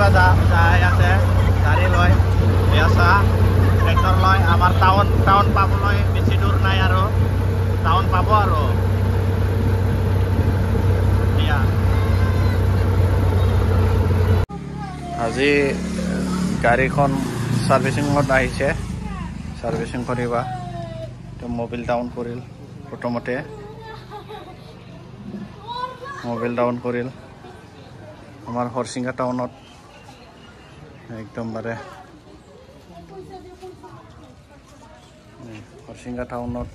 পৰা যাই আছে গাড়ী লৈ আছে ট্ৰেক্টৰ লৈ আমাৰ টাউন পাবলৈ বেছি দূৰ নাই আৰু টাউন পাব আৰু আজি গাড়ীখন সাৰ্ভিসিঙত আহিছে সাৰ্ভিসিং কৰিবা মোবিল ডাউন কৰিল প্ৰথমতে মোবিল ডাউন কৰিল আমাৰ হৰসিংগা টাউনত একদমবাৰে হৰসিংগা টাউনত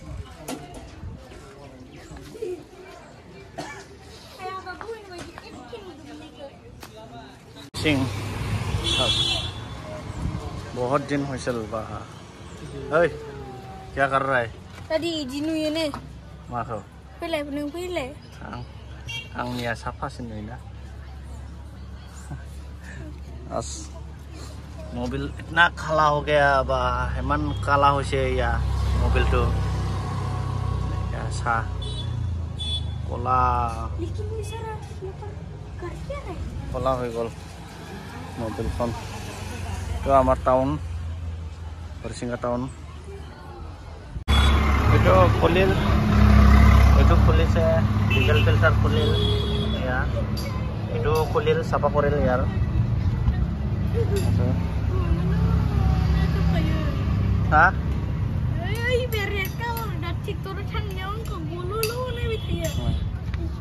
सिंह बहुत दिन हो चल रहा है क्या कर रहा है tadi jinu ya nih माखौ pilih pening pilih आंनिया साफासिन नुयोना बस मोबिल इतना काला हो गया बा हेमन काला होइसे या मोबिल तो या सा कोला लेकिन इसारा कर क्या है कोला हो गल मोबिल फोन तो आमार टाउन हरसिंगा टाउन itu খুলিছে ডিজেল ফিল্টার খুলিল ya itu খুলিল সাফা কৰিল ইয়াৰ হা এই বেৰেকা ডাচি তোৰ ঠান্ডাও কবুলুলো নে বিতিয়া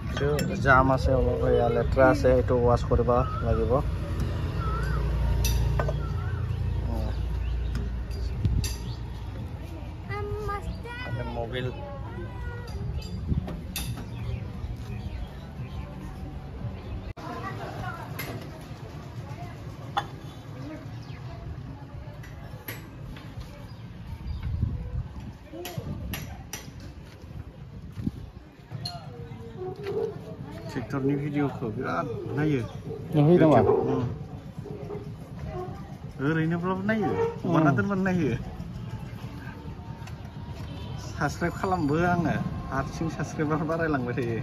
itu জাম আছে অলপ ইয়া লেট্ৰা আছে itu ওয়াশ কৰিব লাগিব मोबिल ट्रेक्टरनि भिडिअखौ बिराद नायो नुहै नामा ओरैनोब्लाबो नायो हगारना दोनबानो नायो साबस्क्राइब खालामबो आङो हारसिं साबस्क्राइबार बारायलांबाय थायो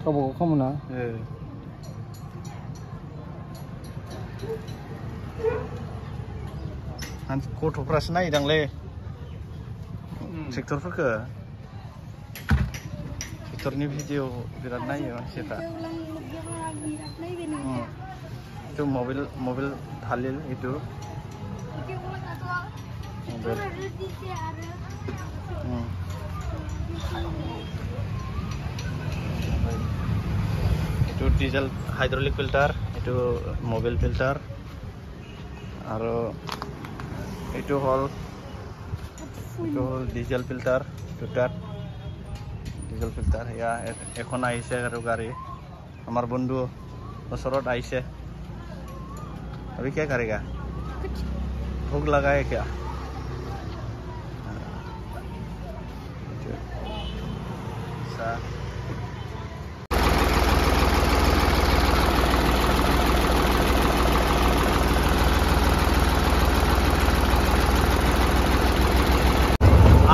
गावबागाव खालामोना गथ'फ्रासो नायदांलै ट्रेक्टरफोरखौ ट्रेक्टरनि भिडिअ बिराद नायो मानसिफ्रा itu mobil Halil itu mobil itu diesel hydraulic filter itu mobil filter আৰু itu hol diesel filter দুটাত diesel filter ya এখন আহিছে আৰু গাড়ী আমাৰ বন্ধু ওচৰত আহিছে अभी क्या करेगा भूख लगा है क्या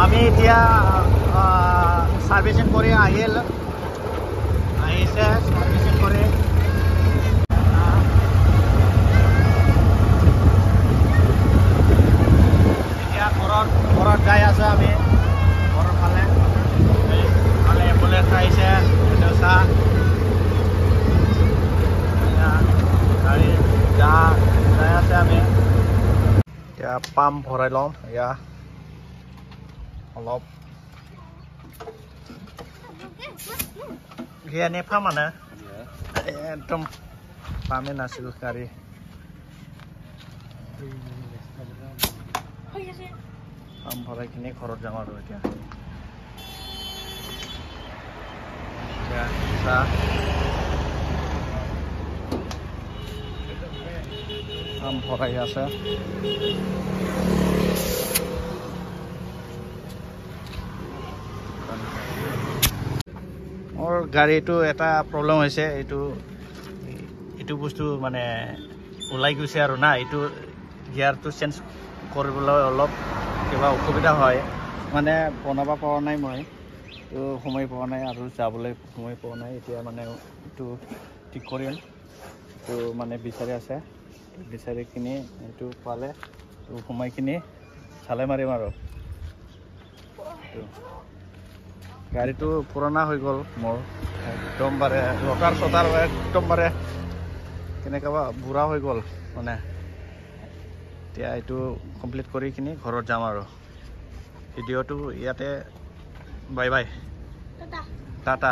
আমি এতিয়া সার্ভিসিং করে আহিছে সার্ভিসিং করে ঘৰত যাই আছো আমি ঘৰৰ ফালে এম্বুলেন্স আহিছে চাহ গাড়ী যাই আছে আমি এতিয়া পাম্প ভৰাই ল'ম এয়া অলপ সেয়ানে পাম্প একদম পামে নাছিল গাড়ী পাম্প ভৰাই কিনে ঘৰত যাম আৰু এতিয়া চাহ পাম্প ভৰাই আছে মোৰ গাড়ীটো এটা প্ৰব্লেম হৈছে এইটো বস্তু মানে ওলাই গৈছে আৰু না এইটো গিয়াৰটো চেঞ্জ কৰিবলৈ অলপ কিবা অসুবিধা হয় মানে বনাব পৰা নাই মই তো সময় পোৱা নাই আৰু যাবলৈ সময় পোৱা নাই এতিয়া মানে এইটো ঠিক কৰিম তো মানে বিচাৰি আছে তো বিচাৰিখিনি এইটো পালে সোমাইখিনি চালে মাৰিম আৰু গাড়ীটো পুৰণা হৈ গ'ল মোৰ একদমবাৰে ৰটাৰ চটাৰ একদমবাৰে কেনেকুৱা বুঢ়া হৈ গ'ল মানে এতিয়া এইটো কমপ্লিট কৰি কিনি ঘৰত যাম আৰু ভিডিঅ'টো ইয়াতে বাই বাই টাটা টাটা